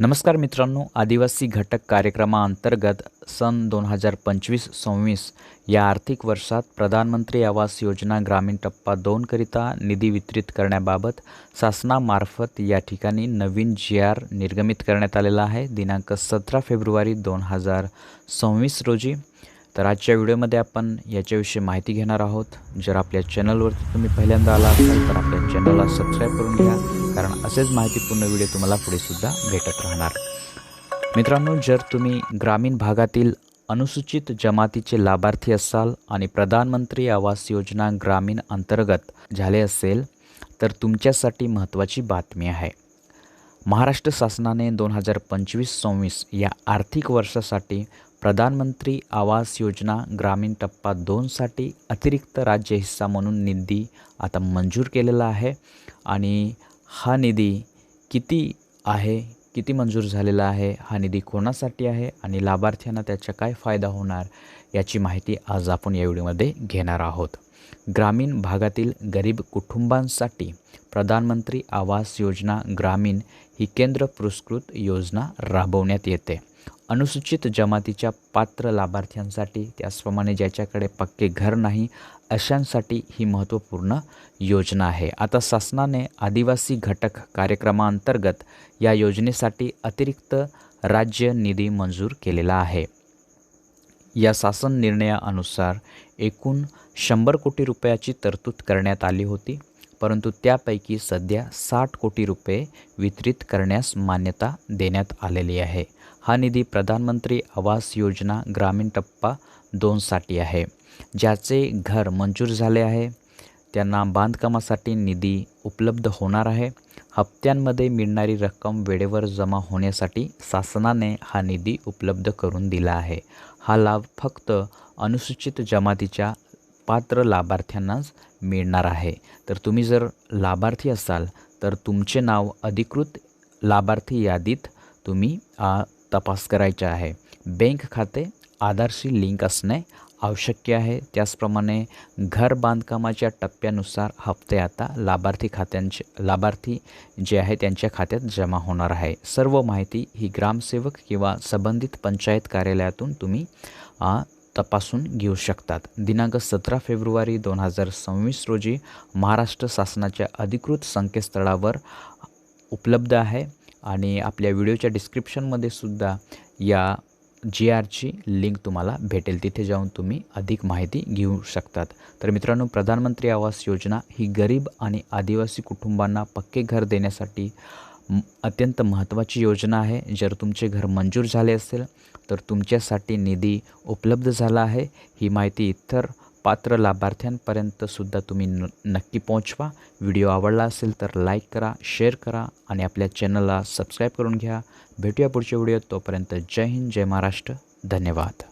नमस्कार मित्रांनो, आदिवासी घटक कार्यक्रमाअंतर्गत सन 2025-26 या आर्थिक वर्षात प्रधानमंत्री आवास योजना ग्रामीण टप्पा 2 करिता निधी वितरित करण्याबाबत शासनामार्फत या ठिकाणी नवीन जी.आर. निर्गमित करण्यात आलेला आहे दिनांक 17 फेब्रुवारी 2026 रोजी। तर आजच्या व्हिडिओमध्ये आपण याच्याविषयी माहिती घेणार आहोत। जर आपल्या चॅनलवरती तुम्ही पहिल्यांदा आला असाल तर आपल्या चॅनलला सबस्क्राईब करून घ्या, कारण असेच माहितीपूर्ण व्हिडिओ तुम्हाला पुढे सुद्धा भेटत राहणार। मित्रांनो, जर तुम्ही ग्रामीण भागातील अनुसूचित जमातीचे लाभार्थी असाल आणि प्रधानमंत्री आवास योजना ग्रामीण अंतर्गत झाले असेल तर तुमच्यासाठी महत्त्वाची बातमी आहे। महाराष्ट्र शासनाने 2025-26 या आर्थिक वर्षासाठी प्रधानमंत्री आवास योजना ग्रामीण टप्पा 2 साठी अतिरिक्त राज्य हिस्सा म्हणून निधी आता मंजूर केलेला आहे। आणि हा निधी किती मंजूर झालेला आहे, हा निधी कोणासाठी आहे आणि लाभार्थ्यांना त्याचा काय फायदा होणार याची माहिती आज आपण या व्हिडिओमध्ये घेणार आहोत। ग्रामीण भागातील गरीब कुटुंबांसाठी प्रधानमंत्री आवास योजना ग्रामीण ही केंद्र पुरस्कृत योजना राबवण्यात येते। अनुसूचित जमातीच्या पात्र लाभार्थ्यांसाठी, त्याचप्रमाणे ज्याच्याकडे पक्के घर नाही अशांसाठी ही महत्त्वपूर्ण योजना आहे। आता शासनाने आदिवासी घटक कार्यक्रमाअंतर्गत या योजनेसाठी अतिरिक्त राज्य निधी मंजूर केलेला आहे। या शासन निर्णयानुसार एकूण 100 कोटी रुपयाची तरतूद करण्यात आली होती, परंतु त्यापैकी सध्या 60 कोटी रुपये वितरित करण्यास मान्यता देण्यात आलेली आहे। हा निधी प्रधानमंत्री आवास योजना ग्रामीण टप्पा 2 साठी आहे। ज्याचे घर मंजूर झाले आहे त्यांना बांधकामासाठी निधी उपलब्ध होणार आहे। हप्त्यांमध्ये मिळणारी रक्कम वेळेवर जमा होण्यासाठी शासनाने हा निधी उपलब्ध करून दिला आहे। हा लाभ फक्त अनुसूचित जमातीच्या पात्र लाभार्थ्यांनाच मिळणार आहे। तर तुम्ही जर लाभार्थी असाल तर तुमचे नाव अधिकृत लाभार्थी यादीत तुम्ही तपास करायचे आहे। बँक खाते आधारशी लिंक असणे आवश्यक आहे। त्याचप्रमाणे घर बांधकामाच्या टप्प्यानुसार हप्ते आता लाभार्थी जे आहे त्यांच्या खात्यात जमा होणार आहे। सर्व माहिती ही ग्रामसेवक किंवा संबंधित पंचायत कार्यालयातून तुम्ही तपासून घेऊ शकतात। दिनांक 17 फेब्रुवारी 2026 रोजी महाराष्ट्र शासनाच्या अधिकृत संकेतस्थळावर उपलब्ध आहे आणि आपल्या व्हिडिओच्या डिस्क्रिप्शनमध्ये सुद्धा या जी.आरची लिंक तुम्हाला भेटेल, तिथे जाऊन तुम्ही अधिक माहिती घेऊ शकतात। तर मित्रांनो, प्रधानमंत्री आवास योजना ही गरीब आणि आदिवासी कुटुंबांना पक्के घर देण्यासाठी अत्यंत महत्त्वाची योजना आहे। जर तुमचे घर मंजूर झाले असेल तर तुमच्यासाठी निधी उपलब्ध झाला आहे। ही माहिती इतर पात्र लाभार्थ्यांपर्यंत सुद्धा तुम्ही नक्की पोहोचवा। व्हिडिओ आवडला असेल तर लाईक करा, शेअर करा आणि आपल्या चॅनलला सबस्क्राईब करून घ्या। भेटूया पुढच्या व्हिडिओत, तोपर्यंत जय हिंद, जय महाराष्ट्र, धन्यवाद।